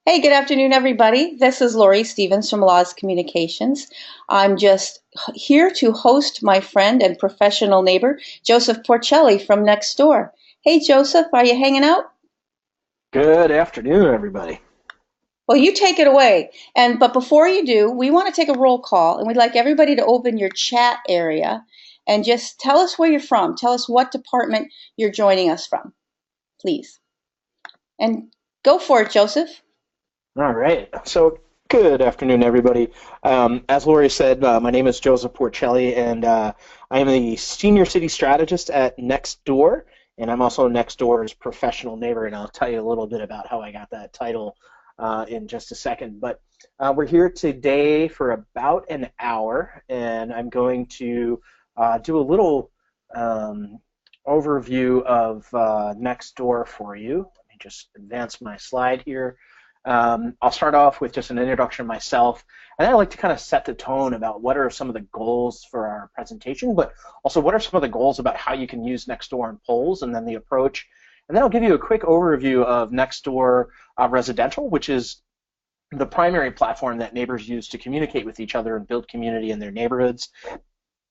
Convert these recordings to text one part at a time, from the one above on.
Hey, good afternoon, everybody. This is Lori Stevens from Laws Communications. I'm just here to host my friend and professional neighbor, Joseph Porcelli from Nextdoor. Hey, Joseph, are you hanging out? Good afternoon, everybody. Well, you take it away. But before you do, we want to take a roll call, and we'd like everybody to open your chat area and just tell us where you're from. Tell us what department you're joining us from, please. And go for it, Joseph. All right. So, good afternoon, everybody. As Lori said, my name is Joseph Porcelli, and I am the Senior City Strategist at Nextdoor, and I'm also Nextdoor's professional neighbor, and I'll tell you a little bit about how I got that title in just a second. But we're here today for about an hour, and I'm going to do a little overview of Nextdoor for you. Let me just advance my slide here. I'll start off with just an introduction of myself, and then I'd like to kind of set the tone about what are some of the goals for our presentation, but also what are some of the goals about how you can use Nextdoor and polls, and then the approach. And then I'll give you a quick overview of Nextdoor Residential, which is the primary platform that neighbors use to communicate with each other and build community in their neighborhoods.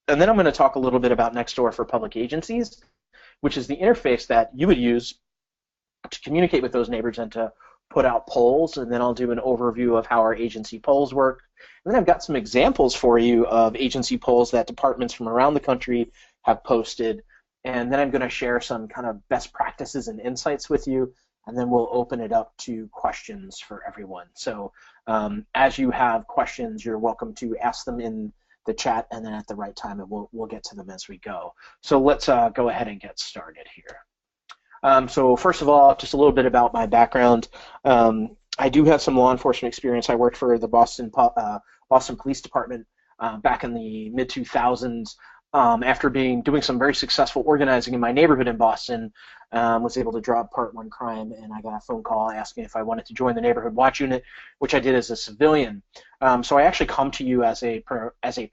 And then I'm going to talk a little bit about Nextdoor for public agencies, which is the interface that you would use to communicate with those neighbors and to put out polls, and then I'll do an overview of how our agency polls work. And then I've got some examples for you of agency polls that departments from around the country have posted, and then I'm going to share some kind of best practices and insights with you, and then we'll open it up to questions for everyone. So as you have questions, you're welcome to ask them in the chat, and then at the right time, and we'll get to them as we go. So let's go ahead and get started here. So first of all, just a little bit about my background. I do have some law enforcement experience. I worked for the Boston Police Department back in the mid-2000s. After doing some very successful organizing in my neighborhood in Boston, was able to drop Part 1 crime, and I got a phone call asking if I wanted to join the neighborhood watch unit, which I did as a civilian. So I actually come to you as a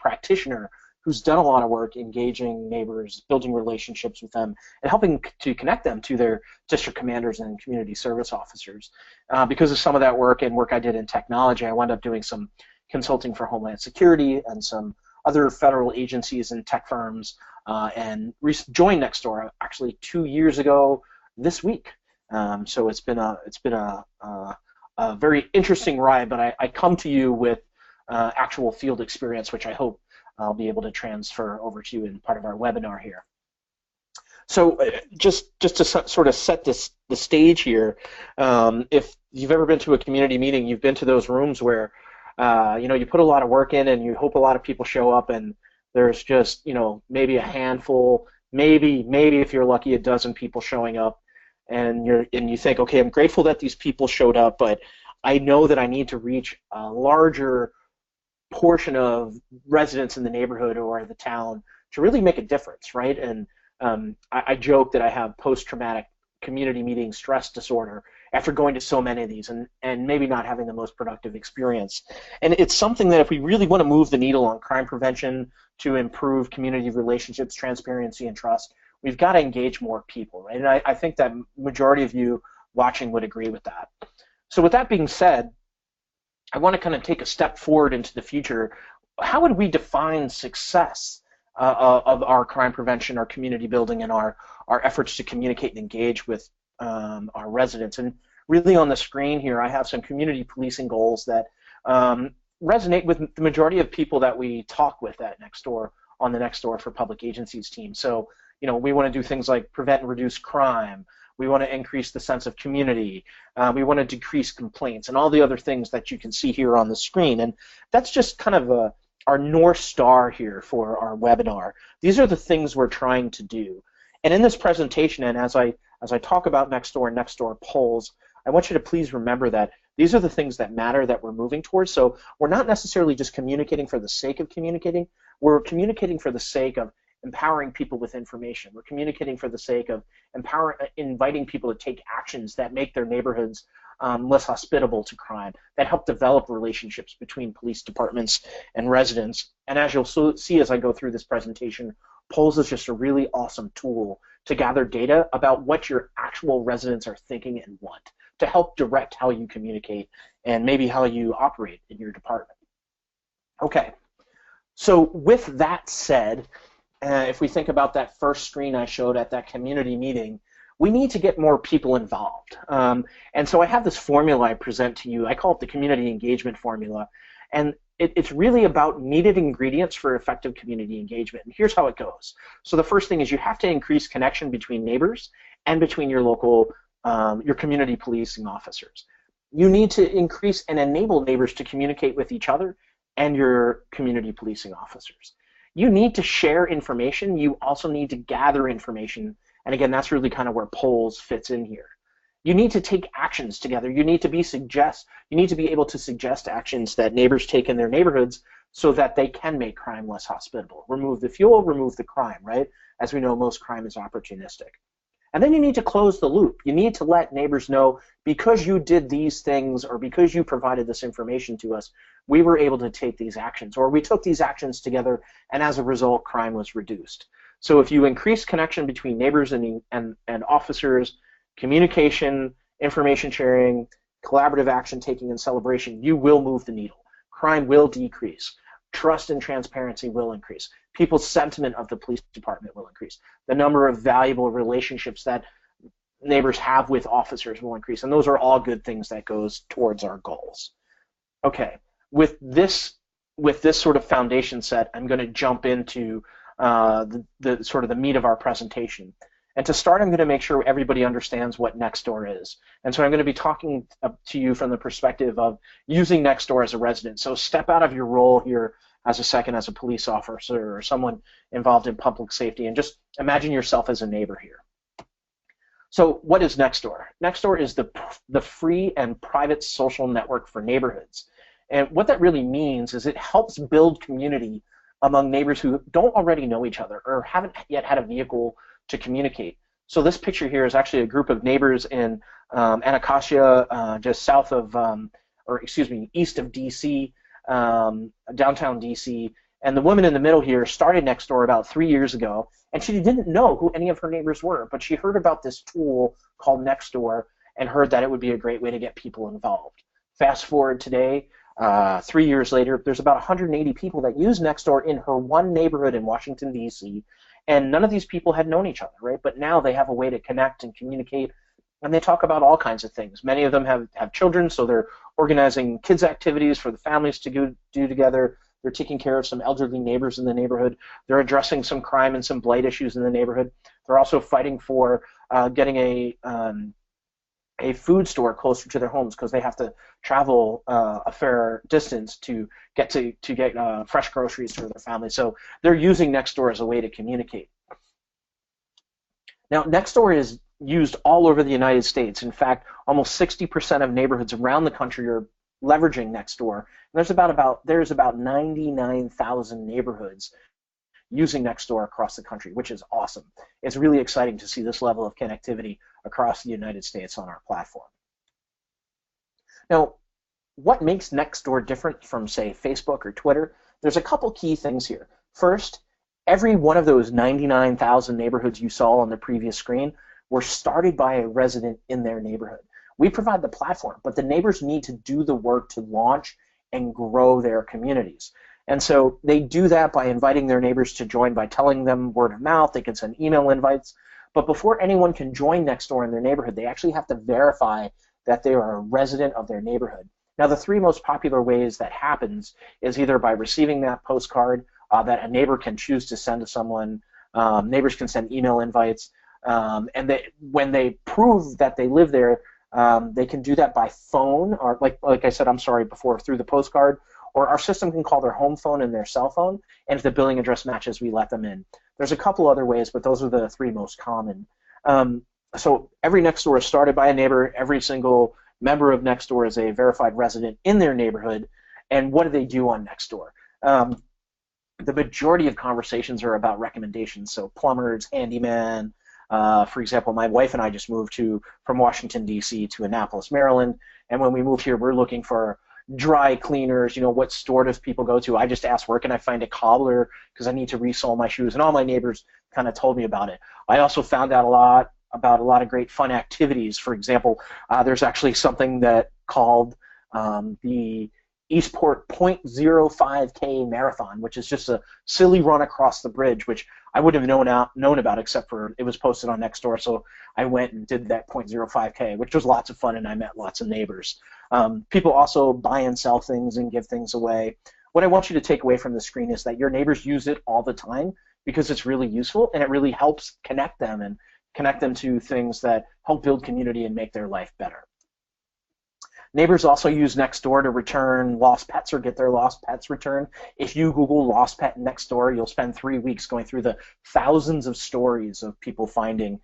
practitioner who's done a lot of work engaging neighbors, building relationships with them, and helping to connect them to their district commanders and community service officers. Because of some of that work and work I did in technology, I wound up doing some consulting for Homeland Security and some other federal agencies and tech firms, and joined Nextdoor actually 2 years ago this week. So it's been a very interesting ride, but I come to you with actual field experience, which I hope I'll be able to transfer over to you in part of our webinar here. So just to sort of set the stage here, if you've ever been to a community meeting, you've been to those rooms where you put a lot of work in and you hope a lot of people show up, and there's just maybe a handful, maybe if you're lucky, a dozen people showing up, and you think, okay, I'm grateful that these people showed up, but I know that I need to reach a larger portion of residents in the neighborhood or the town to really make a difference, right? And I joke that I have post-traumatic community meeting stress disorder after going to so many of these and maybe not having the most productive experience. And it's something that if we really want to move the needle on crime prevention, to improve community relationships, transparency, and trust, we've got to engage more people, right? And I think that majority of you watching would agree with that. So with that being said, I want to kind of take a step forward into the future. How would we define success of our crime prevention, our community building, and our efforts to communicate and engage with our residents? And really on the screen here, I have some community policing goals that resonate with the majority of people that we talk with at Nextdoor on the Nextdoor for Public Agencies team. So, we want to do things like prevent and reduce crime. We want to increase the sense of community. We want to decrease complaints and all the other things that you can see here on the screen. And that's just kind of our North Star here for our webinar. These are the things we're trying to do. And in this presentation, and as I talk about Nextdoor and Nextdoor polls, I want you to please remember that these are the things that matter that we're moving towards. So we're not necessarily just communicating for the sake of communicating. We're communicating for the sake of empowering people with information. We're communicating for the sake of inviting people to take actions that make their neighborhoods less hospitable to crime, that help develop relationships between police departments and residents. And as you'll see as I go through this presentation, Polls is just a really awesome tool to gather data about what your actual residents are thinking and want. to help direct how you communicate and maybe how you operate in your department. Okay, so with that said, if we think about that first screen I showed at that community meeting, we need to get more people involved. And so I have this formula I present to you. I call it the community engagement formula. And it's really about needed ingredients for effective community engagement. And here's how it goes. So the first thing is you have to increase connection between neighbors and between your local, your community policing officers. You need to increase and enable neighbors to communicate with each other and your community policing officers. You need to share information. You also need to gather information. And again, that's really kind of where polls fits in here. You need to take actions together. You need to be able to suggest actions that neighbors take in their neighborhoods so that they can make crime less hospitable. Remove the fuel, remove the crime, right? As we know, most crime is opportunistic. And then you need to close the loop. You need to let neighbors know, because you did these things or because you provided this information to us, we were able to take these actions, or we took these actions together, and as a result, crime was reduced. So if you increase connection between neighbors and officers, communication, information sharing, collaborative action taking, and celebration, you will move the needle. Crime will decrease. Trust and transparency will increase. People's sentiment of the police department will increase. The number of valuable relationships that neighbors have with officers will increase. And those are all good things that goes towards our goals. Okay, with this sort of foundation set, I'm going to jump into the sort of the meat of our presentation. And to start, I'm going to make sure everybody understands what Nextdoor is. And so I'm going to be talking to you from the perspective of using Nextdoor as a resident. So step out of your role here as a police officer or someone involved in public safety, and just imagine yourself as a neighbor here. So what is Nextdoor? Nextdoor is the free and private social network for neighborhoods. And what that really means is it helps build community among neighbors who don't already know each other or haven't yet had a vehicle to communicate. So this picture here is actually a group of neighbors in Anacostia, just south of, east of DC, downtown DC. And the woman in the middle here started Nextdoor about 3 years ago, and she didn't know who any of her neighbors were, but she heard about this tool called Nextdoor and heard that it would be a great way to get people involved. Fast forward today, 3 years later, there's about 180 people that use Nextdoor in her one neighborhood in Washington, D.C., and none of these people had known each other, right? But now they have a way to connect and communicate, and they talk about all kinds of things. Many of them have children, so they're organizing kids' activities for the families to do together. They're taking care of some elderly neighbors in the neighborhood. They're addressing some crime and some blight issues in the neighborhood. They're also fighting for getting a food store closer to their homes because they have to travel a fair distance to get fresh groceries for their family. So they're using Nextdoor as a way to communicate. Now, Nextdoor is used all over the United States. In fact, almost 60% of neighborhoods around the country are leveraging Nextdoor. And there's about 99,000 neighborhoods using Nextdoor across the country, which is awesome. It's really exciting to see this level of connectivity across the United States on our platform. Now, what makes Nextdoor different from, say, Facebook or Twitter? There's a couple key things here. First, every one of those 99,000 neighborhoods you saw on the previous screen were started by a resident in their neighborhood. We provide the platform, but the neighbors need to do the work to launch and grow their communities. And so they do that by inviting their neighbors to join by telling them word of mouth. They can send email invites. But before anyone can join Nextdoor in their neighborhood, they actually have to verify that they are a resident of their neighborhood. Now, the three most popular ways that happens is either by receiving that postcard that a neighbor can choose to send to someone. Neighbors can send email invites. And when they prove that they live there, they can do that by phone, or like I said, before, through the postcard, or our system can call their home phone and their cell phone, and if the billing address matches, we let them in. There's a couple other ways, but those are the three most common. So every Nextdoor is started by a neighbor. Every single member of Nextdoor is a verified resident in their neighborhood. And what do they do on Nextdoor? The majority of conversations are about recommendations, so plumbers, handyman. For example, my wife and I just moved from Washington, D.C. to Annapolis, Maryland, and when we moved here, we're looking for dry cleaners. What store does people go to? I just asked, where can I find a cobbler because I need to resole my shoes, and all my neighbors kind of told me about it. I also found out a lot about a lot of great fun activities. For example, there's actually something that called the Eastport 0.05K Marathon, which is just a silly run across the bridge, which I wouldn't have known about except for it was posted on Nextdoor, so I went and did that 0.05K, which was lots of fun, and I met lots of neighbors. People also buy and sell things and give things away. What I want you to take away from the screen is that your neighbors use it all the time because it's really useful, and it really helps connect them to things that help build community and make their life better. Neighbors also use Nextdoor to return lost pets or get their lost pets returned. If you Google lost pet Nextdoor, you'll spend 3 weeks going through the thousands of stories of people finding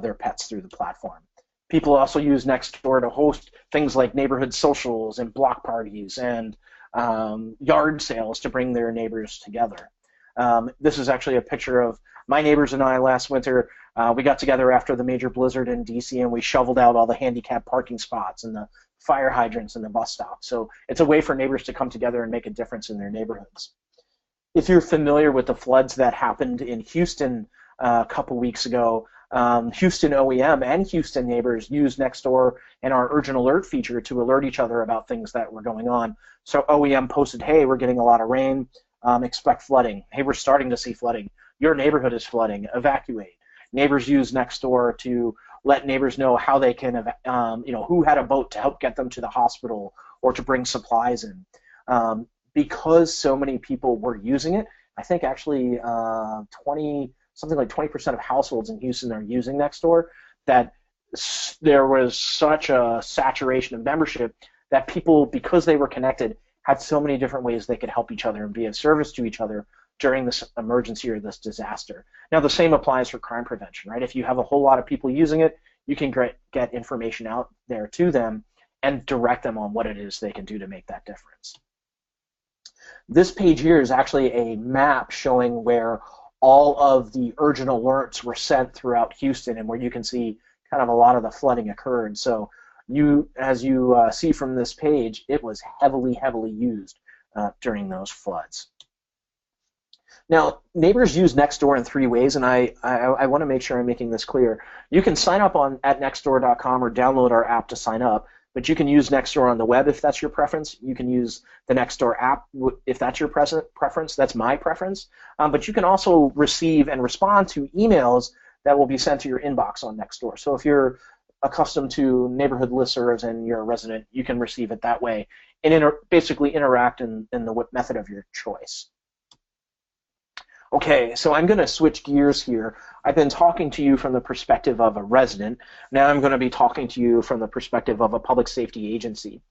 their pets through the platform. People also use Nextdoor to host things like neighborhood socials and block parties and yard sales to bring their neighbors together. This is actually a picture of my neighbors and I last winter. We got together after the major blizzard in DC, and we shoveled out all the handicapped parking spots and the fire hydrants and the bus stop. So it's a way for neighbors to come together and make a difference in their neighborhoods. If you're familiar with the floods that happened in Houston a couple weeks ago, Houston OEM and Houston neighbors used Nextdoor and our urgent alert feature to alert each other about things that were going on. So OEM posted, hey, we're getting a lot of rain, expect flooding. Hey, we're starting to see flooding. Your neighborhood is flooding, evacuate. Neighbors use Nextdoor to let neighbors know how they can, who had a boat to help get them to the hospital or to bring supplies in. Because so many people were using it, I think actually something like 20% of households in Houston are using Nextdoor, that there was such a saturation of membership that people, because they were connected, had so many different ways they could help each other and be of service to each other during this emergency or this disaster. Now, the same applies for crime prevention, right? If you have a whole lot of people using it, you can get information out there to them and direct them on what it is they can do to make that difference. This page here is actually a map showing where all of the urgent alerts were sent throughout Houston and where you can see kind of a lot of the flooding occurred. So as you see from this page, it was heavily, heavily used during those floods. Now, neighbors use Nextdoor in 3 ways, and I want to make sure I'm making this clear. You can sign up at nextdoor.com or download our app to sign up, but you can use Nextdoor on the web if that's your preference. You can use the Nextdoor app if that's your preference. That's my preference. But you can also receive and respond to emails that will be sent to your inbox on Nextdoor. So if you're accustomed to neighborhood listservs and you're a resident, you can receive it that way and basically interact in the method of your choice. Okay, so I'm going to switch gears here. I've been talking to you from the perspective of a resident. Now I'm going to be talking to you from the perspective of a public safety agency.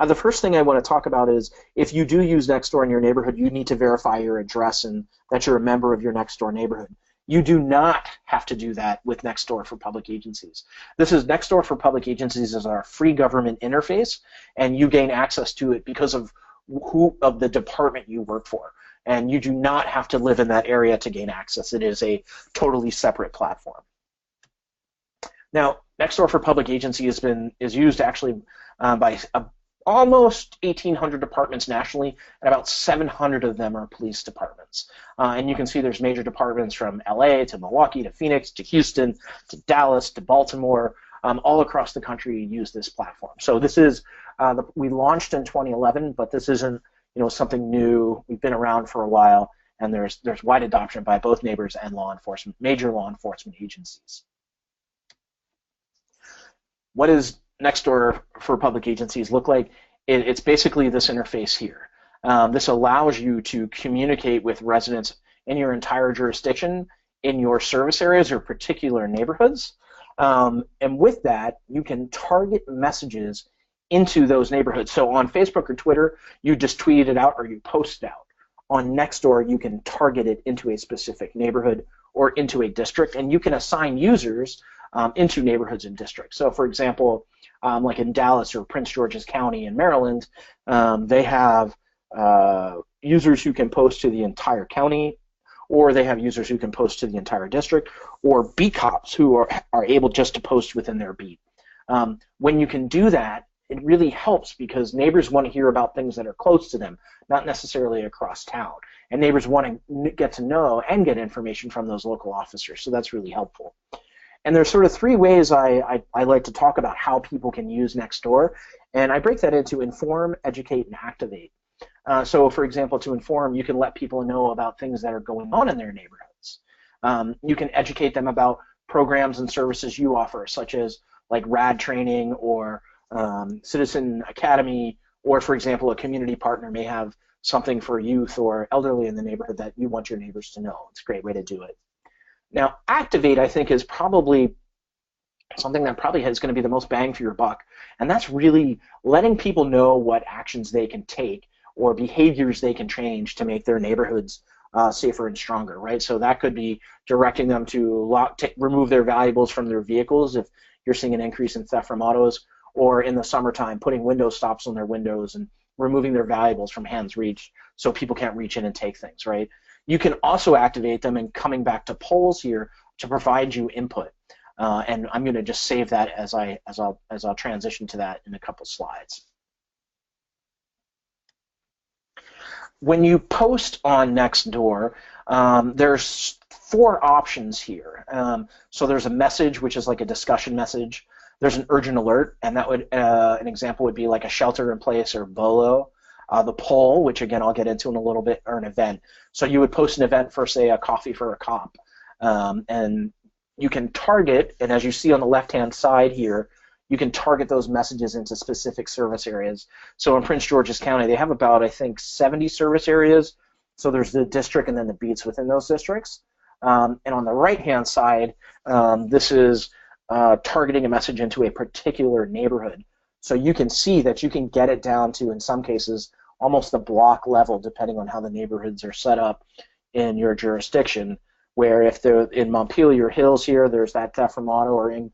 The first thing I want to talk about is if you do use Nextdoor in your neighborhood, you need to verify your address and that you're a member of your Nextdoor neighborhood. You do not have to do that with Nextdoor for public agencies. This is Nextdoor for public agencies is our free government interface, and you gain access to it because of the department you work for. And you do not have to live in that area to gain access. It is a totally separate platform. Now, Nextdoor for public agency is used actually by almost 1,800 departments nationally, and about 700 of them are police departments. And you can see there's major departments from LA to Milwaukee to Phoenix to Houston to Dallas to Baltimore. All across the country use this platform. So this is, we launched in 2011, but this isn't something new. We've been around for a while, and there's wide adoption by both neighbors and law enforcement, major law enforcement agencies. What does Nextdoor for public agencies look like? It's basically this interface here. This allows you to communicate with residents in your entire jurisdiction, in your service areas or particular neighborhoods. And with that, you can target messages into those neighborhoods. So on Facebook or Twitter, you just tweet it out or you post it out. On Nextdoor, you can target it into a specific neighborhood or into a district, and you can assign users into neighborhoods and districts. So for example, like in Dallas or Prince George's County in Maryland, they have users who can post to the entire county, or they have users who can post to the entire district, or beat cops who are able just to post within their beat. When you can do that, it really helps because neighbors want to hear about things that are close to them, not necessarily across town. And neighbors want to get to know and get information from those local officers, so that's really helpful. And there's sort of three ways I like to talk about how people can use Nextdoor, and I break that into inform, educate, and activate. So, for example, to inform, you can let people know about things that are going on in their neighborhoods. You can educate them about programs and services you offer, such as like RAD training or Citizen Academy, or, for example, a community partner may have something for youth or elderly in the neighborhood that you want your neighbors to know. It's a great way to do it. Now, activate, I think, is probably something that probably is going to be the most bang for your buck, and that's really letting people know what actions they can take or behaviors they can change to make their neighborhoods safer and stronger, right? So that could be directing them to remove their valuables from their vehicles if you're seeing an increase in theft from autos, or in the summertime, putting window stops on their windows and removing their valuables from hands reach so people can't reach in and take things, right? You can also activate them, and coming back to polls here to provide you input. And I'm going to just save that as I'll transition to that in a couple slides. When you post on Nextdoor, there's 4 options here. So there's a message, which is like a discussion message. There's an urgent alert, and that would an example would be like a shelter in place or BOLO. The poll, which again I'll get into in a little bit, or an event. So you would post an event for, say, a coffee for a cop, and you can target, and as you see on the left-hand side here, you can target those messages into specific service areas. So in Prince George's County, they have about, I think, 70 service areas. So there's the district and then the beats within those districts. And on the right-hand side, this is targeting a message into a particular neighborhood. So you can see that you can get it down to, in some cases, almost the block level, depending on how the neighborhoods are set up in your jurisdiction, where if they're in Montpelier Hills here, there's that theft from auto, or in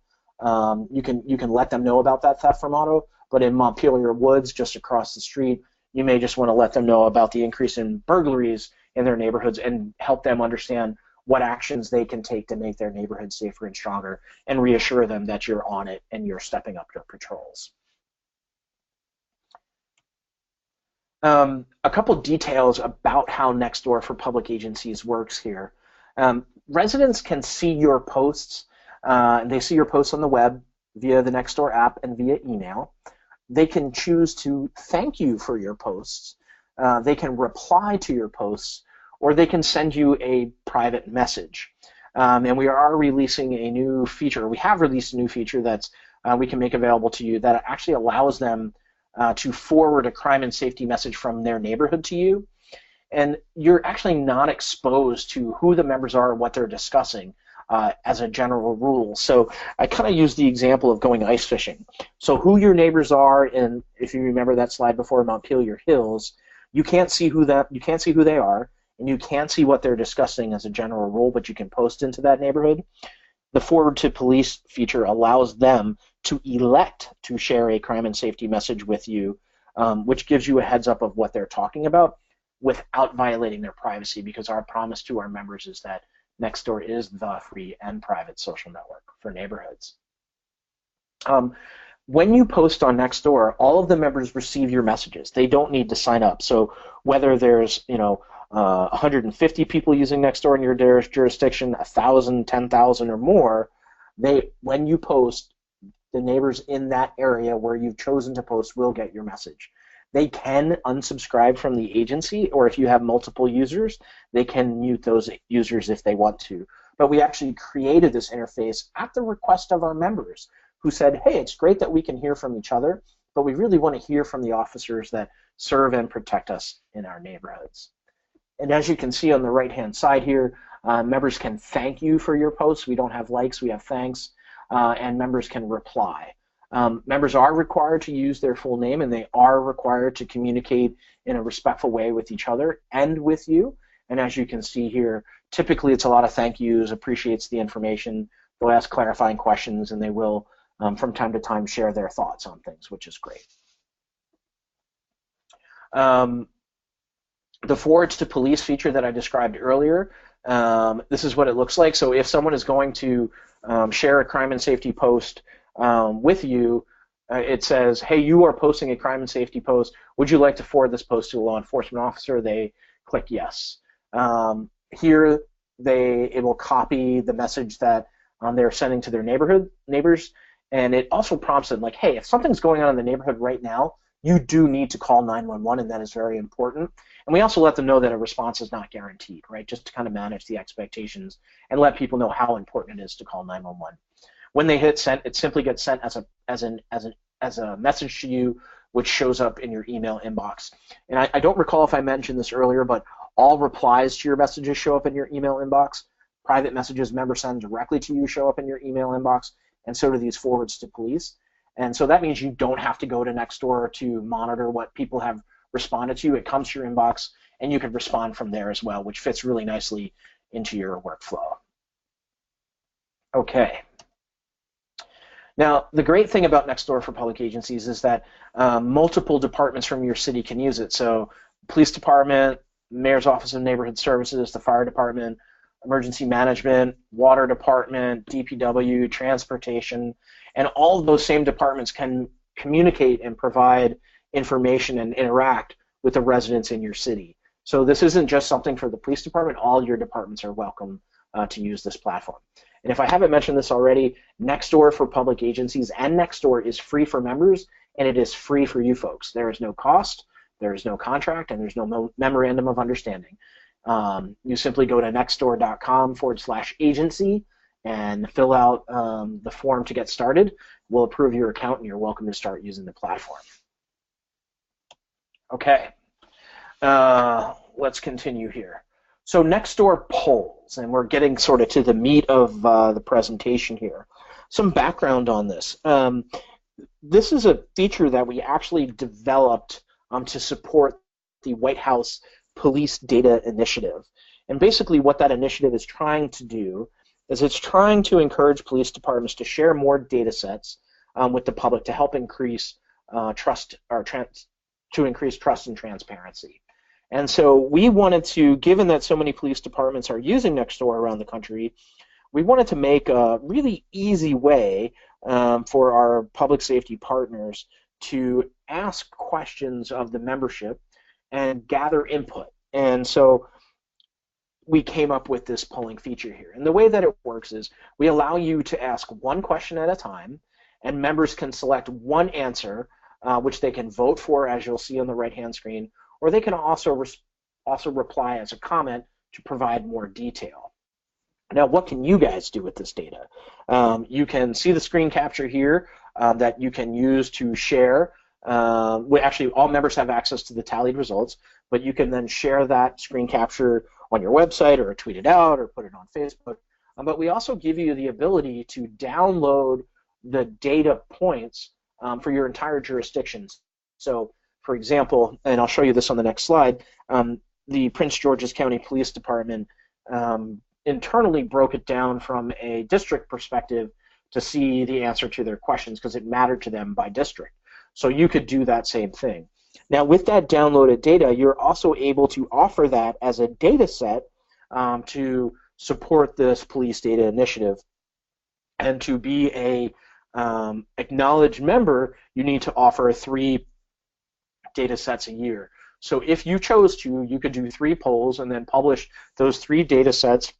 you can let them know about that theft from auto, but in Montpelier Woods, just across the street, you may just want to let them know about the increase in burglaries in their neighborhoods and help them understand what actions they can take to make their neighborhood safer and stronger, and reassure them that you're on it and you're stepping up your patrols. A couple details about how Nextdoor for public agencies works here. Residents can see your posts. They see your posts on the web via the Nextdoor app and via email. They can choose to thank you for your posts. They can reply to your posts, or they can send you a private message. And we are releasing a new feature. We have released a new feature that we can make available to you that actually allows them to forward a crime and safety message from their neighborhood to you. And you're actually not exposed to who the members are and what they're discussing as a general rule. So I kind of use the example of going ice fishing. So who your neighbors are, and if you remember that slide before, Montpelier Hills, you can't see who they are, and you can't see what they're discussing as a general rule, but you can post into that neighborhood. The forward to police feature allows them to elect to share a crime and safety message with you, which gives you a heads up of what they're talking about without violating their privacy, because our promise to our members is that Nextdoor is the free and private social network for neighborhoods. When you post on Nextdoor, all of the members receive your messages. They don't need to sign up. So whether there's 150 people using Nextdoor in your jurisdiction, 1,000, 10,000 or more, when you post, the neighbors in that area where you've chosen to post will get your message. They can unsubscribe from the agency, or if you have multiple users, they can mute those users if they want to. But we actually created this interface at the request of our members, who said, hey, it's great that we can hear from each other, but we really want to hear from the officers that serve and protect us in our neighborhoods. And as you can see on the right-hand side here, members can thank you for your posts. We don't have likes, we have thanks, and members can reply. Members are required to use their full name, and they are required to communicate in a respectful way with each other and with you. And as you can see here, typically it's a lot of thank yous, appreciates the information, they'll ask clarifying questions, and they will, from time to time, share their thoughts on things, which is great. The forwards to police feature that I described earlier, this is what it looks like. So if someone is going to share a crime and safety post with you, it says, hey, you are posting a crime and safety post. Would you like to forward this post to a law enforcement officer? They click yes. Here, it will copy the message that they're sending to their neighbors, and it also prompts them like, hey, if something's going on in the neighborhood right now, you do need to call 911, and that is very important. And we also let them know that a response is not guaranteed, right? Just to kind of manage the expectations and let people know how important it is to call 911. When they hit send, it simply gets sent as a message to you, which shows up in your email inbox. And I don't recall if I mentioned this earlier, but all replies to your messages show up in your email inbox. Private messages members send directly to you show up in your email inbox, and so do these forwards to police. And so that means you don't have to go to Nextdoor to monitor what people have responded to. It comes to your inbox, and you can respond from there as well, which fits really nicely into your workflow. Okay. Now, the great thing about Nextdoor for public agencies is that multiple departments from your city can use it. So police department, mayor's office of neighborhood services, the fire department, emergency management, water department, DPW, transportation, and all of those same departments can communicate and provide information and interact with the residents in your city. So this isn't just something for the police department. All your departments are welcome to use this platform. And if I haven't mentioned this already, Nextdoor for public agencies and Nextdoor is free for members, and it is free for you folks. There is no cost, there is no contract, and there's no memorandum of understanding. You simply go to nextdoor.com/agency and fill out the form to get started. We'll approve your account, and you're welcome to start using the platform. Okay, let's continue here. So Nextdoor Polls, and we're getting sort of to the meat of the presentation here. Some background on this. This is a feature that we actually developed to support the White House Police Data Initiative. And basically what that initiative is trying to do is it's trying to encourage police departments to share more data sets with the public to help increase trust and transparency. And so we wanted to, given that so many police departments are using Nextdoor around the country, we wanted to make a really easy way for our public safety partners to ask questions of the membership and gather input. And so we came up with this polling feature here. And the way that it works is we allow you to ask one question at a time, and members can select one answer, which they can vote for, as you'll see on the right-hand screen, or they can also reply as a comment to provide more detail. Now, what can you guys do with this data? You can see the screen capture here that you can use to share. Actually, all members have access to the tallied results, but you can then share that screen capture on your website or tweet it out or put it on Facebook. But we also give you the ability to download the data points for your entire jurisdictions. So, for example, and I'll show you this on the next slide, the Prince George's County Police Department internally broke it down from a district perspective to see the answer to their questions because it mattered to them by district. So you could do that same thing. Now, with that downloaded data, you're also able to offer that as a data set to support this police data initiative. And to be a acknowledged member, you need to offer 3 data sets a year. So if you chose to, you could do 3 polls and then publish those 3 data sets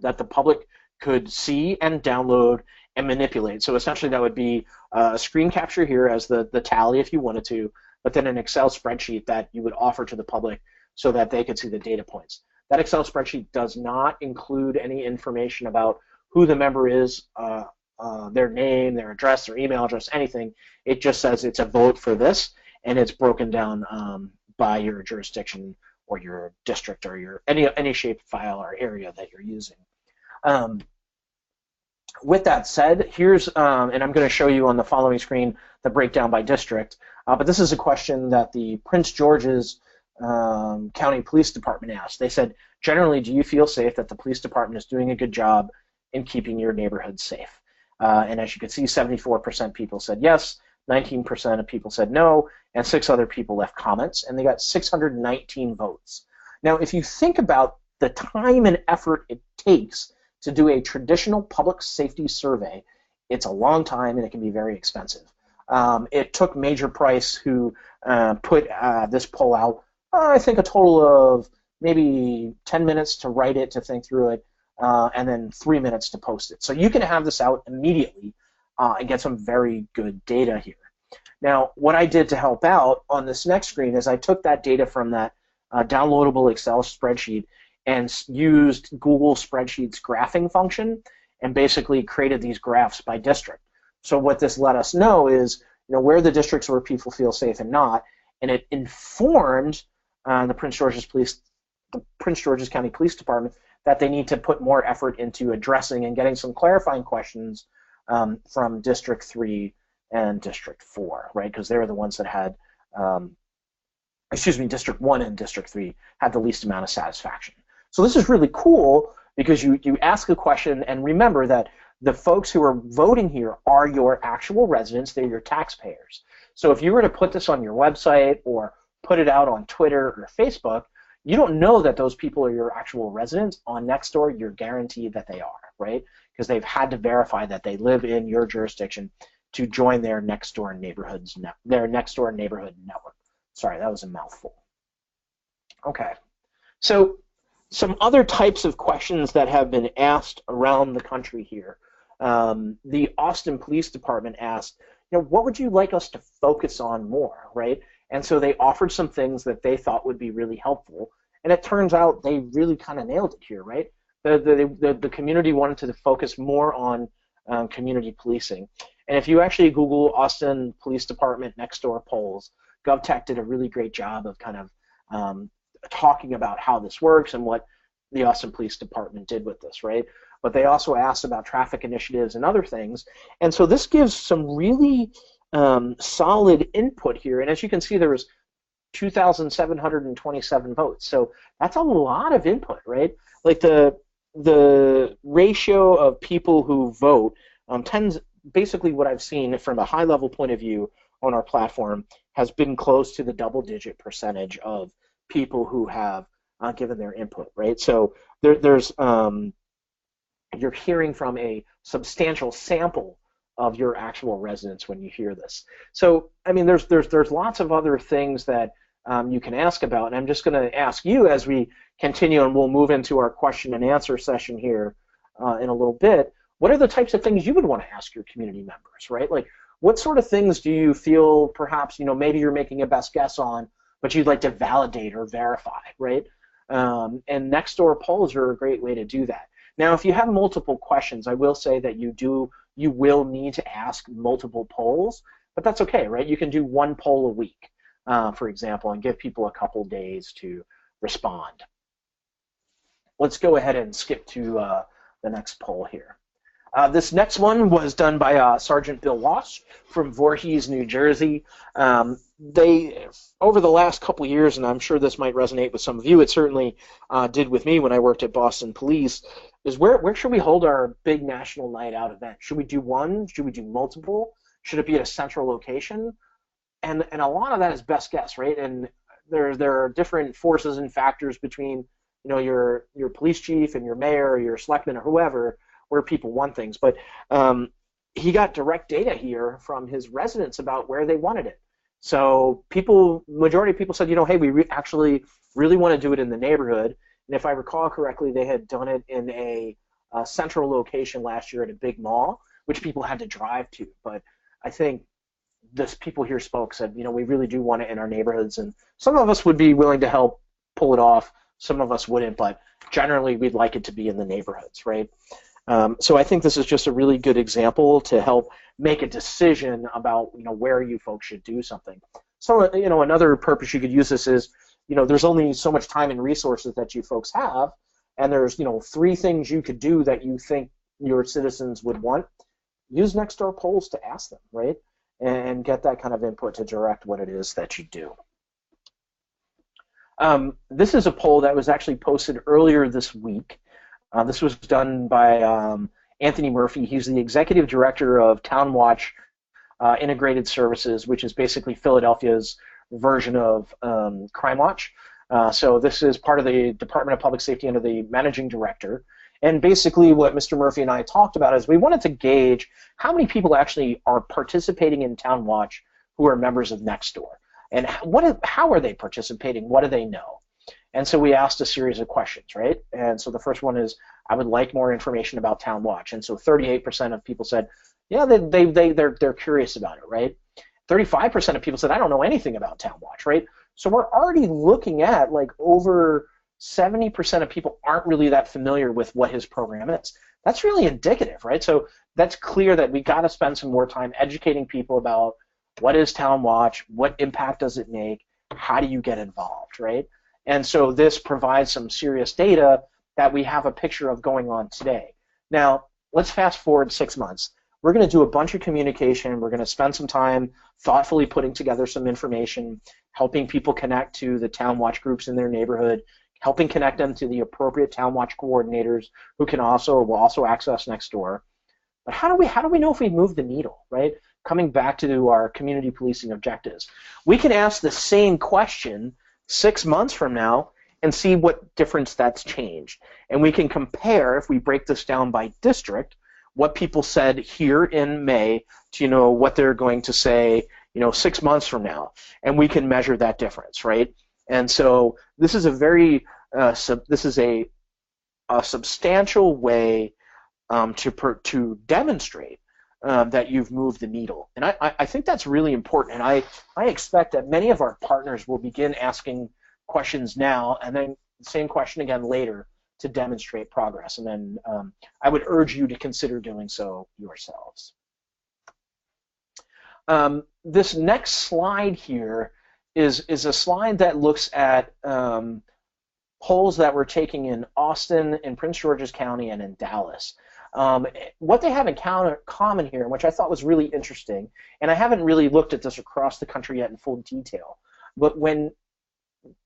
that the public could see and download and manipulate. So essentially that would be a screen capture here as the tally if you wanted to, but then an Excel spreadsheet that you would offer to the public so that they could see the data points. That Excel spreadsheet does not include any information about who the member is, their name, their address, their email address, anything. It just says it's a vote for this, and it's broken down by your jurisdiction or your district or your any shape, file, or area that you're using. With that said, here's, and I'm going to show you on the following screen the breakdown by district, but this is a question that the Prince George's County Police Department asked. They said, generally, do you feel safe that the police department is doing a good job in keeping your neighborhood safe? And as you can see, 74% people said yes, 19% of people said no, and 6 other people left comments, and they got 619 votes. Now, if you think about the time and effort it takes to do a traditional public safety survey, it's a long time and it can be very expensive. It took Major Price, who put this poll out, I think a total of maybe 10 minutes to write it, to think through it. and then 3 minutes to post it. So you can have this out immediately and get some very good data here. Now, what I did to help out on this next screen is I took that data from that downloadable Excel spreadsheet and used Google Spreadsheet's graphing function and basically created these graphs by district. So what this let us know is, where the districts where people feel safe and not, and it informed the Prince George's County Police Department that they need to put more effort into addressing and getting some clarifying questions from District 3 and District 4, right? Because they were the ones that had, District 1 and District 3 had the least amount of satisfaction. So this is really cool because you ask a question, and remember that the folks who are voting here are your actual residents, they're your taxpayers. So if you were to put this on your website or put it out on Twitter or Facebook, you don't know that those people are your actual residents. On Nextdoor, you're guaranteed that they are, right? Because they've had to verify that they live in your jurisdiction to join their Nextdoor neighborhood network. Sorry, that was a mouthful. Okay, so some other types of questions that have been asked around the country here. The Austin Police Department asked, what would you like us to focus on more, right? And so they offered some things that they thought would be really helpful, and it turns out they really kind of nailed it here, right? The community wanted to focus more on community policing. And if you actually Google Austin Police Department Nextdoor Polls, GovTech did a really great job of kind of talking about how this works and what the Austin Police Department did with this, right? But they also asked about traffic initiatives and other things. And so this gives some really solid input here. And as you can see, there was 2,727 votes. So that's a lot of input, right? Like the ratio of people who vote tends, basically what I've seen from a high-level point of view on our platform has been close to the double-digit percentage of people who have given their input, right? So there's you're hearing from a substantial sample of your actual residents when you hear this. So I mean, there's lots of other things that you can ask about, and I'm just going to ask you as we continue, and we'll move into our question and answer session here in a little bit. What are the types of things you would want to ask your community members, right? Like, what sort of things do you feel perhaps, maybe you're making a best guess on, but you'd like to validate or verify, right? And Nextdoor polls are a great way to do that. Now, if you have multiple questions, I will say that you will need to ask multiple polls, but that's okay, right? You can do one poll a week, for example, and give people a couple days to respond. Let's go ahead and skip to the next poll here. This next one was done by Sergeant Bill Walsh from Voorhees, New Jersey. They, over the last couple years, and I'm sure this might resonate with some of you, it certainly did with me when I worked at Boston Police, is where should we hold our big national night out event? Should we do one? Should we do multiple? Should it be at a central location? And a lot of that is best guess, right? And there are different forces and factors between your police chief and your mayor or your selectman or whoever, where people want things. But he got direct data here from his residents about where they wanted it. So majority of people said, hey, we actually really want to do it in the neighborhood. And if I recall correctly, they had done it in a central location last year at a big mall, which people had to drive to. But I think people here said, we really do want it in our neighborhoods. And some of us would be willing to help pull it off. Some of us wouldn't, but generally we'd like it to be in the neighborhoods, right? So I think this is just a really good example to help make a decision about where you folks should do something. So another purpose you could use this is there's only so much time and resources that you folks have, and there's 3 things you could do that you think your citizens would want. Use Nextdoor polls to ask them, right, and get that kind of input to direct what it is that you do. This is a poll that was actually posted earlier this week. This was done by Anthony Murphy. He's the executive director of Town Watch Integrated Services, which is basically Philadelphia's version of Crime Watch. So this is part of the Department of Public Safety under the managing director. And basically what Mr. Murphy and I talked about is we wanted to gauge how many people actually are participating in Town Watch who are members of Nextdoor. And how are they participating? What do they know? And so we asked a series of questions, right? And so the first one is, I would like more information about Town Watch. And so 38% of people said, yeah, they're curious about it, right? 35% of people said, I don't know anything about Town Watch, right? So we're already looking at like over 70% of people aren't really that familiar with what his program is. That's really indicative, right? So that's clear that we got to spend some more time educating people about what is Town Watch, what impact does it make, how do you get involved, right? And so this provides some serious data that we have a picture of going on today. Now, let's fast forward 6 months. We're going to do a bunch of communication. We're going to spend some time thoughtfully putting together some information, helping people connect to the Town Watch groups in their neighborhood, helping connect them to the appropriate Town Watch coordinators who will also access Nextdoor. But how do we know if we move the needle, right? Coming back to our community policing objectives, we can ask the same question 6 months from now and see what difference that's changed. And we can compare, if we break this down by district, what people said here in May to what they're going to say 6 months from now, and we can measure that difference, right? And so this is a very a substantial way to demonstrate that you've moved the needle. And I think that's really important. And I expect that many of our partners will begin asking questions now and then the same question again later to demonstrate progress. And then I would urge you to consider doing so yourselves. This next slide here is a slide that looks at polls that we're taking in Austin, in Prince George's County, and in Dallas. What they have in common here, which I thought was really interesting, and I haven't really looked at this across the country yet in full detail, but when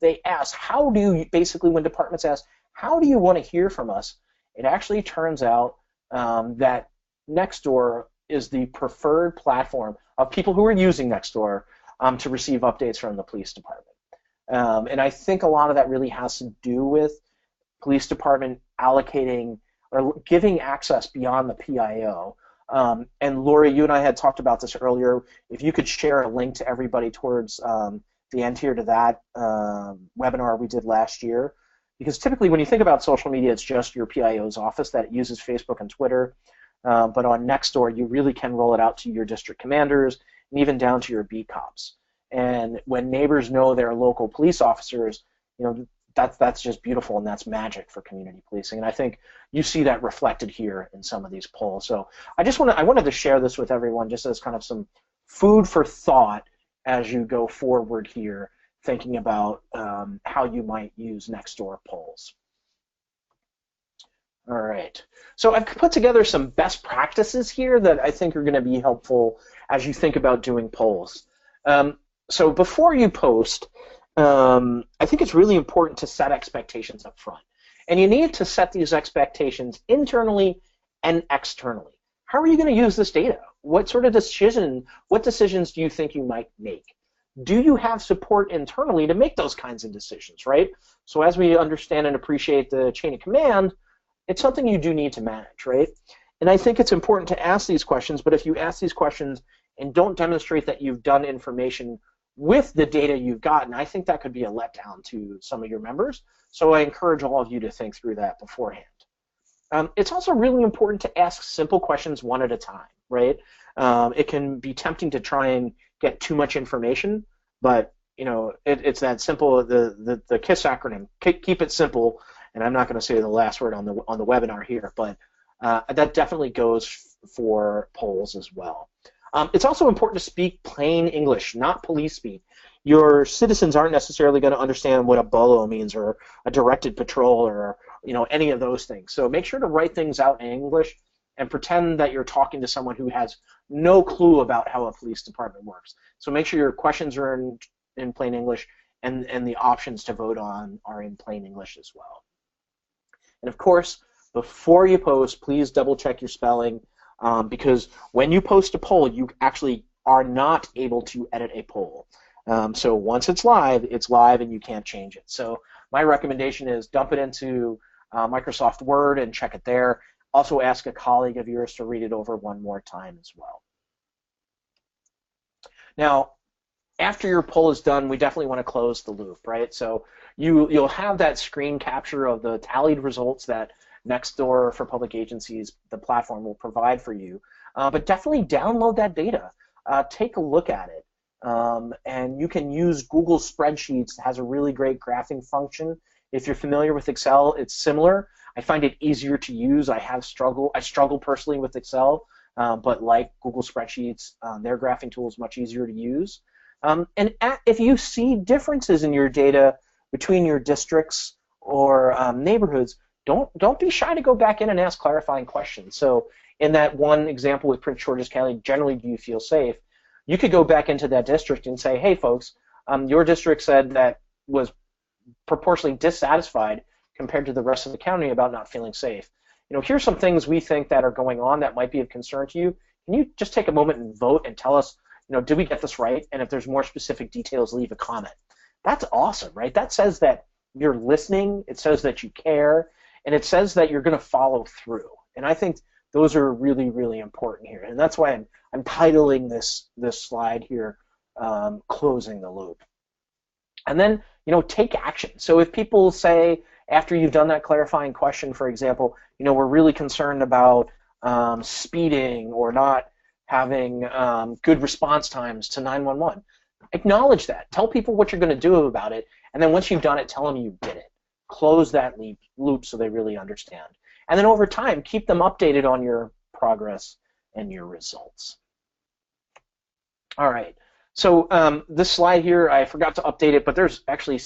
they ask, when departments ask, how do you want to hear from us, it actually turns out that Nextdoor is the preferred platform of people who are using Nextdoor to receive updates from the police department. And I think a lot of that really has to do with police department allocating or giving access beyond the PIO. And Lori, you and I had talked about this earlier. If you could share a link to everybody towards the end here to that webinar we did last year. Because typically when you think about social media, it's just your PIO's office that uses Facebook and Twitter. But on Nextdoor, you really can roll it out to your district commanders and even down to your beat cops. And when neighbors know their local police officers, that's just beautiful, and that's magic for community policing. And I think you see that reflected here in some of these polls. So I wanted to share this with everyone just as kind of some food for thought as you go forward here, thinking about how you might use Nextdoor polls. All right. So I've put together some best practices here that I think are going to be helpful as you think about doing polls. So before you post, I think it's really important to set expectations up front. And you need to set these expectations internally and externally. How are you going to use this data? What decisions do you think you might make? Do you have support internally to make those kinds of decisions, right? So as we understand and appreciate the chain of command, it's something you do need to manage, right? And I think it's important to ask these questions, but if you ask these questions and don't demonstrate that you've done information with the data you've gotten, I think that could be a letdown to some of your members. So I encourage all of you to think through that beforehand. It's also really important to ask simple questions one at a time, right? It can be tempting to try and get too much information, but it's that simple. The KISS acronym, keep it simple. And I'm not going to say the last word on the webinar here, but that definitely goes for polls as well. It's also important to speak plain English, not police speak. Your citizens aren't necessarily going to understand what a bolo means or a directed patrol or any of those things. So make sure to write things out in English and pretend that you're talking to someone who has no clue about how a police department works. So make sure your questions are in plain English and the options to vote on are in plain English as well. And of course, before you post, please double check your spelling. Because when you post a poll, you actually are not able to edit a poll. So once it's live and you can't change it. So my recommendation is dump it into Microsoft Word and check it there. Also ask a colleague of yours to read it over one more time as well. Now, after your poll is done, we definitely want to close the loop, right? So you'll have that screen capture of the tallied results that Nextdoor for Public Agencies, the platform, will provide for you. But definitely download that data. Take a look at it. And you can use Google Spreadsheets. It has a really great graphing function. If you're familiar with Excel, it's similar. I find it easier to use. I struggle personally with Excel, but like Google Spreadsheets, their graphing tool is much easier to use. If you see differences in your data between your districts or neighborhoods, don't be shy to go back in and ask clarifying questions. So in that one example with Prince George's County, generally do you feel safe? You could go back into that district and say, hey folks, your district said that was proportionally dissatisfied compared to the rest of the county about not feeling safe. Here's some things we think that are going on that might be of concern to you. Can you just take a moment and vote and tell us, did we get this right? And if there's more specific details, leave a comment. That's awesome, right? That says that you're listening, it says that you care, and it says that you're going to follow through. And I think those are really, really important here. And that's why I'm titling this slide here, Closing the Loop. And then, take action. So if people say, after you've done that clarifying question, for example, we're really concerned about speeding or not having good response times to 911. Acknowledge that. Tell people what you're going to do about it, and then once you've done it, tell them you did it. Close that loop so they really understand. And then over time, keep them updated on your progress and your results. All right. So this slide here, I forgot to update it, but there's actually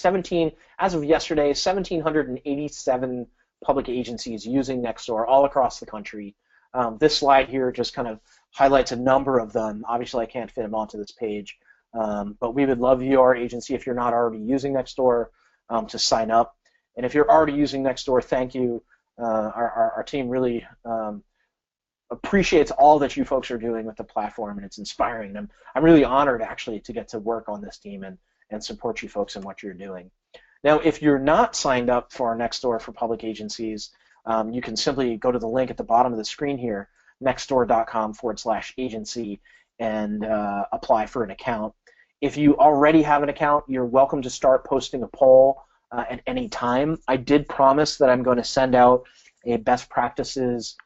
as of yesterday, 1,787 public agencies using Nextdoor all across the country. This slide here just kind of highlights a number of them. Obviously, I can't fit them onto this page, but we would love your agency, if you're not already using Nextdoor, to sign up. And if you're already using Nextdoor, thank you. Our team really appreciates all that you folks are doing with the platform, and it's inspiring them. I'm really honored, actually, to get to work on this team and support you folks in what you're doing. Now, if you're not signed up for Nextdoor for Public Agencies, you can simply go to the link at the bottom of the screen here, nextdoor.com/agency, and apply for an account. If you already have an account, you're welcome to start posting a poll at any time. I did promise that I'm going to send out a best practices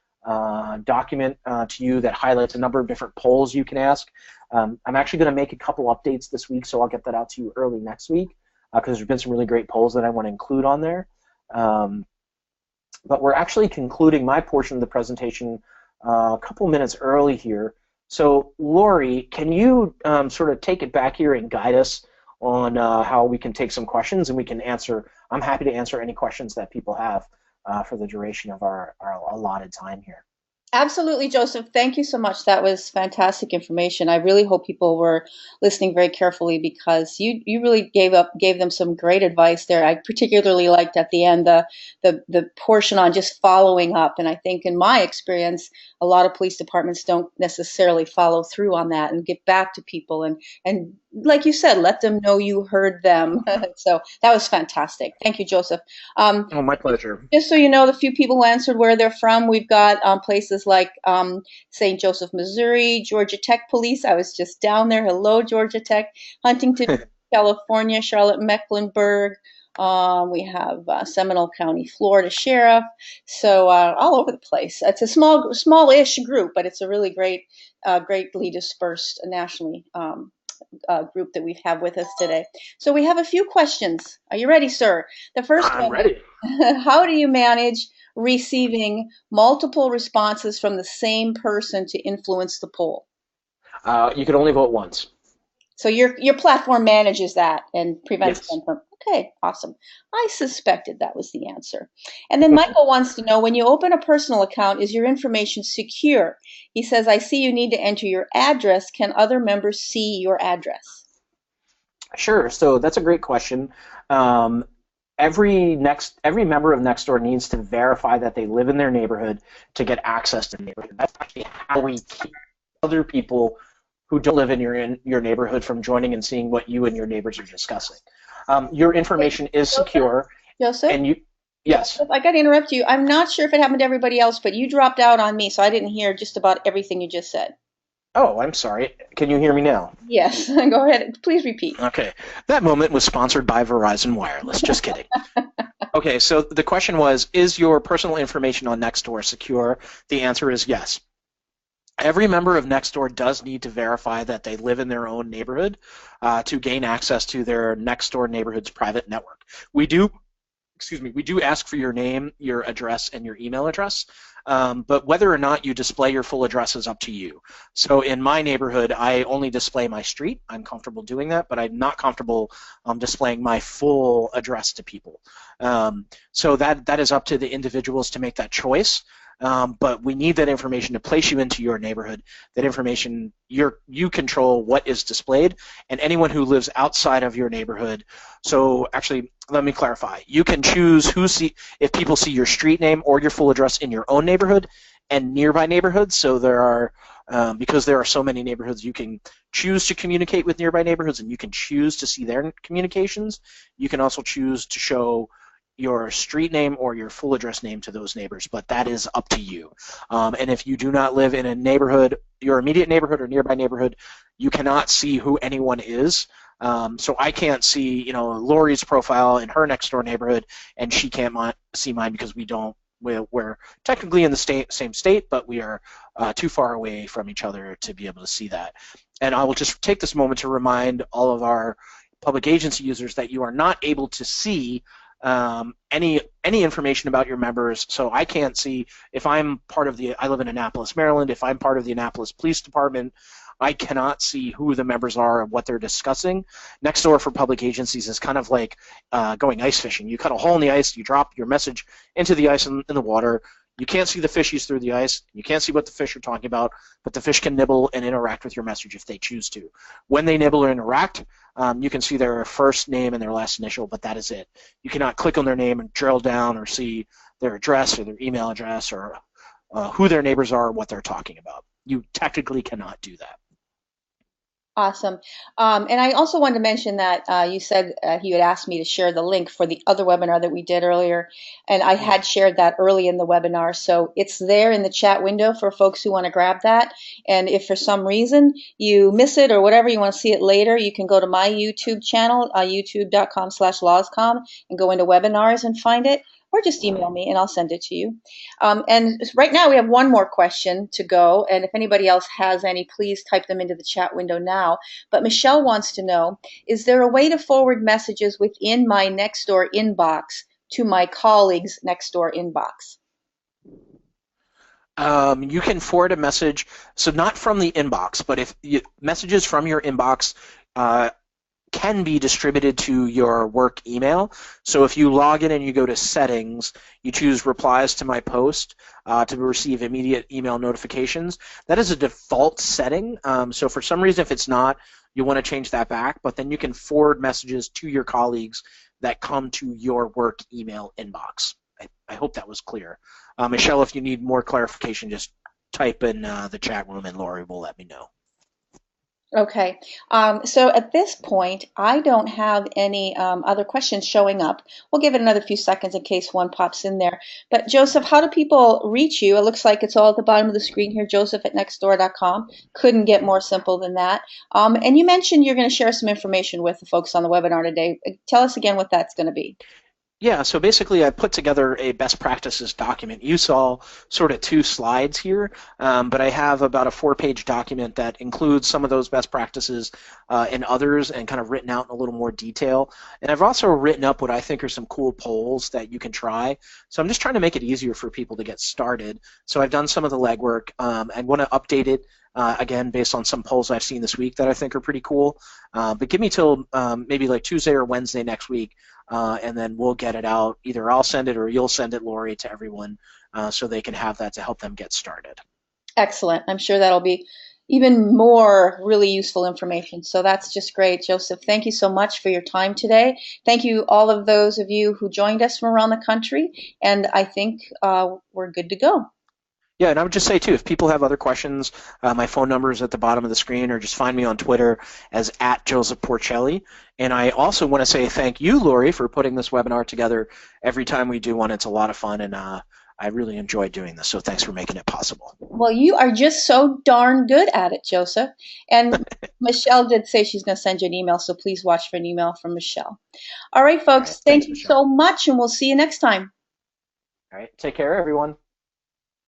document to you that highlights a number of different polls you can ask. I'm actually going to make a couple updates this week, so I'll get that out to you early next week, because there's been some really great polls that I want to include on there. But we're actually concluding my portion of the presentation a couple minutes early here. So Lori, can you sort of take it back here and guide us on how we can take some questions, and we can answer. I'm happy to answer any questions that people have for the duration of our allotted time here. Absolutely, Joseph. Thank you so much. That was fantastic information. I really hope people were listening very carefully, because you really gave them some great advice there. I particularly liked at the end the portion on just following up. And I think in my experience, a lot of police departments don't necessarily follow through on that and get back to people and like you said, let them know you heard them. So that was fantastic. Thank you, Joseph. Oh, my pleasure. Just so you know, the few people who answered where they're from, we've got places like St. Joseph, Missouri, Georgia Tech Police. I was just down there. Hello, Georgia Tech. Huntington, California, Charlotte, Mecklenburg. We have Seminole County, Florida Sheriff. So all over the place. It's a small-ish group, but it's a really greatly dispersed nationally group that we have with us today. So we have a few questions. Are you ready, sir? The first one. I'm ready. How do you manage receiving multiple responses from the same person to influence the poll? You can only vote once. So your platform manages that and prevents Yes. them from. Okay, awesome. I suspected that was the answer. And then Michael wants to know, when you open a personal account, is your information secure? He says, I see you need to enter your address. Can other members see your address? Sure. So that's a great question. Every member of Nextdoor needs to verify that they live in their neighborhood to get access to the neighborhood. That's actually how we keep other people who don't live in your neighborhood from joining and seeing what you and your neighbors are discussing. Your information is secure. Joseph? And you, yes. Joseph, I got to interrupt you. I'm not sure if it happened to everybody else, but you dropped out on me, so I didn't hear just about everything you just said. Oh, I'm sorry. Can you hear me now? Yes, go ahead. Please repeat. Okay. That moment was sponsored by Verizon Wireless. Just kidding. Okay, so the question was, is your personal information on Nextdoor secure? The answer is yes. Every member of Nextdoor does need to verify that they live in their own neighborhood to gain access to their Nextdoor neighborhood's private network. We do we do ask for your name, your address, and your email address. But whether or not you display your full address is up to you. So in my neighborhood, I only display my street. I'm comfortable doing that, but I'm not comfortable displaying my full address to people. So that is up to the individuals to make that choice. But we need that information to place you into your neighborhood. That information, you control what is displayed, and anyone who lives outside of your neighborhood. So actually, let me clarify. You can choose if people see your street name or your full address in your own neighborhood and nearby neighborhoods. So there are because there are so many neighborhoods, you can choose to communicate with nearby neighborhoods, and you can choose to see their communications. You can also choose to show your street name or your full address name to those neighbors, but that is up to you. And if you do not live in a neighborhood, your immediate neighborhood or nearby neighborhood, you cannot see who anyone is. So I can't see, Lori's profile in her next door neighborhood, and she can't see mine because we're technically in the same state, but we are too far away from each other to be able to see that. And I will just take this moment to remind all of our public agency users that you are not able to see any information about your members. So I can't see if I'm part of I live in Annapolis, Maryland. If I'm part of the Annapolis Police Department, I cannot see who the members are and what they're discussing. Nextdoor for public agencies is kind of like going ice fishing. You cut a hole in the ice, you drop your message into the ice in the water. You can't see the fishies through the ice. You can't see what the fish are talking about, but the fish can nibble and interact with your message if they choose to. When they nibble or interact, you can see their first name and their last initial, but that is it. You cannot click on their name and drill down or see their address or their email address or who their neighbors are or what they're talking about. You technically cannot do that. Awesome. And I also wanted to mention that you said you had asked me to share the link for the other webinar that we did earlier, and I had shared that early in the webinar. So it's there in the chat window for folks who want to grab that. And if for some reason you miss it or whatever, you want to see it later, you can go to my YouTube channel, youtube.com/lawscom, and go into webinars and find it, or just email me and I'll send it to you. And right now we have one more question to go, and if anybody else has any, please type them into the chat window now. But Michelle wants to know, is there a way to forward messages within my Nextdoor inbox to my colleagues' Nextdoor inbox? You can forward a message, so not from the inbox, but if messages from your inbox can be distributed to your work email. So if you log in and you go to settings, you choose replies to my post to receive immediate email notifications. That is a default setting. So for some reason, if it's not, you want to change that back, but then you can forward messages to your colleagues that come to your work email inbox. I hope that was clear. Michelle, if you need more clarification, just type in the chat room and Lori will let me know. Okay, so at this point, I don't have any other questions showing up. We'll give it another few seconds in case one pops in there. But Joseph, how do people reach you? It looks like it's all at the bottom of the screen here, joseph@nextdoor.com. Couldn't get more simple than that. And you mentioned you're going to share some information with the folks on the webinar today. Tell us again what that's going to be. Yeah, so basically I put together a best practices document. You saw sort of 2 slides here, but I have about a 4-page document that includes some of those best practices and others and kind of written out in a little more detail. And I've also written up what I think are some cool polls that you can try. So I'm just trying to make it easier for people to get started. So I've done some of the legwork. I want to update it again based on some polls I've seen this week that I think are pretty cool. But give me till maybe like Tuesday or Wednesday next week. And then we'll get it out. Either I'll send it or you'll send it, Lori, to everyone so they can have that to help them get started. Excellent. I'm sure that'll be even more really useful information. So that's just great, Joseph. Thank you so much for your time today. Thank you, all of those of you who joined us from around the country. And I think we're good to go. Yeah, and I would just say, too, if people have other questions, my phone number is at the bottom of the screen, or just find me on Twitter as @JosephPorcelli. And I also want to say thank you, Lori, for putting this webinar together every time we do one. It's a lot of fun, and I really enjoy doing this. So thanks for making it possible. Well, you are just so darn good at it, Joseph. And Michelle did say she's going to send you an email, so please watch for an email from Michelle. All right, All right. folks, thank Thanks, you Michelle. so much, and we'll see you next time. All right. Take care, everyone.